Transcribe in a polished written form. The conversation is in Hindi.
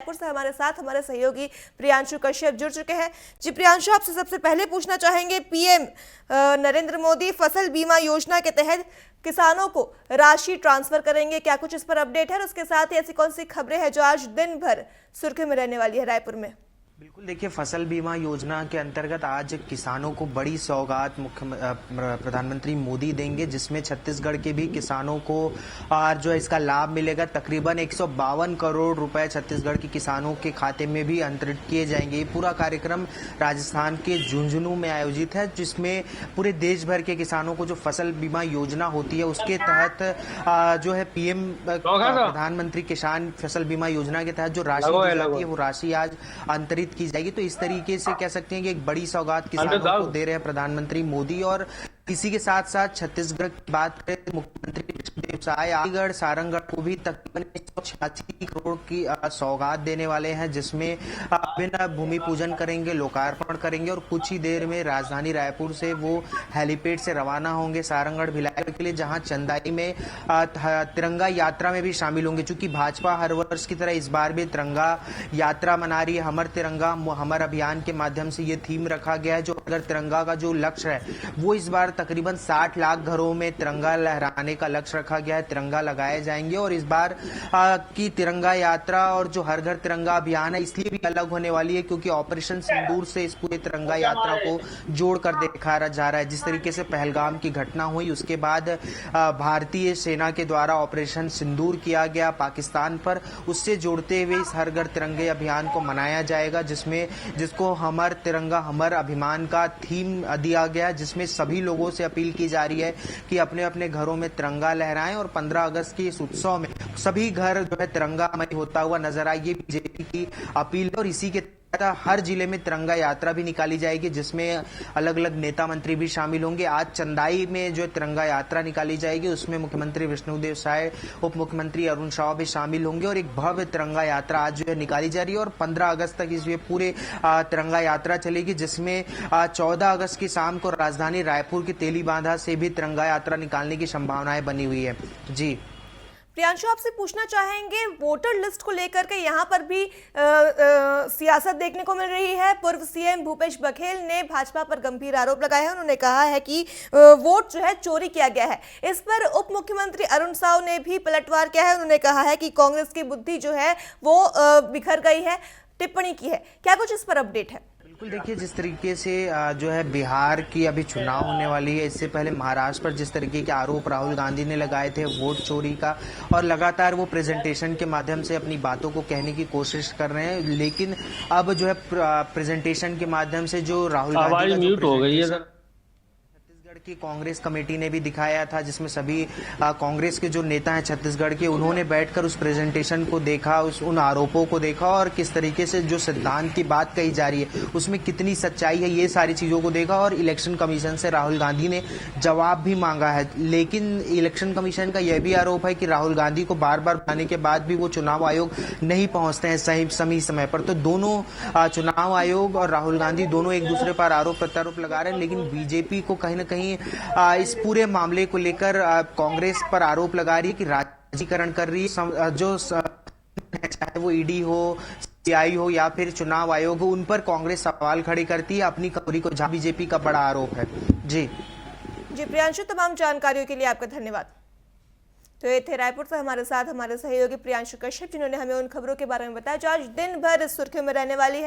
रायपुर से हमारे साथ हमारे सहयोगी प्रियांशु कश्यप जुड़ चुके हैं। जी प्रियांशु, आपसे सबसे पहले पूछना चाहेंगे, पीएम नरेंद्र मोदी फसल बीमा योजना के तहत किसानों को राशि ट्रांसफर करेंगे, क्या कुछ इस पर अपडेट है? और उसके साथ ही ऐसी कौन सी खबरें हैं जो आज दिन भर सुर्खियों में रहने वाली है रायपुर में? बिल्कुल, देखिए, फसल बीमा योजना के अंतर्गत आज किसानों को बड़ी सौगात प्रधानमंत्री मोदी देंगे, जिसमें छत्तीसगढ़ के भी किसानों को जो है इसका लाभ मिलेगा। तकरीबन 152 करोड़ रुपए छत्तीसगढ़ के किसानों के खाते में भी अंतरित किए जाएंगे। ये पूरा कार्यक्रम राजस्थान के झुंझुनू में आयोजित है, जिसमें पूरे देश भर के किसानों को जो फसल बीमा योजना होती है उसके तहत जो है पीएम प्रधानमंत्री किसान फसल बीमा योजना के तहत जो राशि दी जाती है वो राशि आज अंतरित की जाएगी। तो इस तरीके से कह सकते हैं कि एक बड़ी सौगात किसानों को दे रहे हैं प्रधानमंत्री मोदी। और इसी के साथ साथ छत्तीसगढ़ की बात करें तो मुख्यमंत्री विष्णुदेव साय आलीगढ़ सारंगढ़ को भी तकरीबन 186 करोड़ की सौगात देने वाले हैं, जिसमें विभिन्न भूमि पूजन करेंगे, लोकार्पण करेंगे और कुछ ही देर में राजधानी रायपुर से वो हेलीपैड से रवाना होंगे सारंगढ़ भिलाई के लिए, जहां चंदाई में तिरंगा यात्रा में भी शामिल होंगे। चूंकि भाजपा हर वर्ष की तरह इस बार भी तिरंगा यात्रा मना रही है। हमर तिरंगा हमर अभियान के माध्यम से ये थीम रखा गया है। जो अगर तिरंगा का जो लक्ष्य है वो इस बार तकरीबन 60 लाख घरों में तिरंगा लहराने का लक्ष्य रखा गया है, तिरंगा लगाए जाएंगे। और इस बार की तिरंगा यात्रा और जो हर घर तिरंगा अभियान है इसलिए भी अलग होने वाली है, क्योंकि ऑपरेशन सिंदूर से इस पूरे तिरंगा यात्रा को जोड़कर दिखाया जा रहा है। जिस तरीके से पहलगाम की घटना हुई उसके बाद भारतीय सेना के द्वारा ऑपरेशन सिंदूर किया गया पाकिस्तान पर, उससे जोड़ते हुए इस हर घर तिरंगे अभियान को मनाया जाएगा, जिसको हमर तिरंगा हमर अभिमान का थीम दिया गया, जिसमें सभी लोगों से अपील की जा रही है कि अपने अपने घरों में तिरंगा लहराएं और 15 अगस्त के इस उत्सव में सभी घर जो है तिरंगामय होता हुआ नजर आए। ये बीजेपी की अपील और इसी के हर जिले में तिरंगा यात्रा भी निकाली जाएगी, जिसमें अलग अलग नेता मंत्री भी शामिल होंगे। आज चंदाई में जो तिरंगा यात्रा निकाली जाएगी उसमें मुख्यमंत्री विष्णुदेव साय, उप मुख्यमंत्री अरुण साव भी शामिल होंगे और एक भव्य तिरंगा यात्रा आज जो है निकाली जा रही है। और 15 अगस्त तक इस पूरे तिरंगा यात्रा चलेगी, जिसमें 14 अगस्त की शाम को राजधानी रायपुर की तेलीबांधा से भी तिरंगा यात्रा निकालने की संभावनाएं बनी हुई है। जी प्रियांशु, आपसे पूछना चाहेंगे, वोटर लिस्ट को लेकर के यहाँ पर भी सियासत देखने को मिल रही है। पूर्व सीएम भूपेश बघेल ने भाजपा पर गंभीर आरोप लगाए हैं। उन्होंने कहा है कि वोट जो है चोरी किया गया है। इस पर उप मुख्यमंत्री अरुण साव ने भी पलटवार किया है। उन्होंने कहा है कि कांग्रेस की बुद्धि जो है वो बिखर गई है, टिप्पणी की है। क्या कुछ इस पर अपडेट है? बिल्कुल, देखिए, जिस तरीके से जो है बिहार की अभी चुनाव होने वाली है, इससे पहले महाराष्ट्र पर जिस तरीके के आरोप राहुल गांधी ने लगाए थे वोट चोरी का, और लगातार वो प्रेजेंटेशन के माध्यम से अपनी बातों को कहने की कोशिश कर रहे हैं, लेकिन अब जो है प्रेजेंटेशन के माध्यम से जो राहुल गांधी का म्यूट हो गई है छत्तीसगढ़ की कांग्रेस कमेटी ने भी दिखाया था, जिसमें सभी कांग्रेस के जो नेता हैं छत्तीसगढ़ के, उन्होंने बैठकर उस प्रेजेंटेशन को देखा, उन आरोपों को देखा और किस तरीके से जो सिद्धांत की बात कही जा रही है उसमें कितनी सच्चाई है, ये सारी चीजों को देखा। और इलेक्शन कमीशन से राहुल गांधी ने जवाब भी मांगा है, लेकिन इलेक्शन कमीशन का यह भी आरोप है कि राहुल गांधी को बार बार बुलाने के बाद भी वो चुनाव आयोग नहीं पहुंचते हैं सही समय पर। तो दोनों चुनाव आयोग और राहुल गांधी दोनों एक दूसरे पर आरोप प्रत्यारोप लगा रहे हैं, लेकिन बीजेपी को कहीं ना कहीं इस पूरे मामले को लेकर कांग्रेस पर आरोप लगा रही है कि राजनीतिकरण कर रही है। जो चाहे वो ईडी हो, सीबीआई हो या फिर चुनाव आयोग हो, उन पर कांग्रेस सवाल खड़े करती है अपनी कमजोरी को, जहां बीजेपी का बड़ा आरोप है। जी प्रियांशु, तमाम जानकारियों के लिए आपका धन्यवाद। तो ये थे रायपुर से हमारे साथ हमारे सहयोगी प्रियांशु कश्यप, जिन्होंने हमें उन खबरों के बारे में बताया जो आज दिन भर सुर्खियों में रहने वाली है।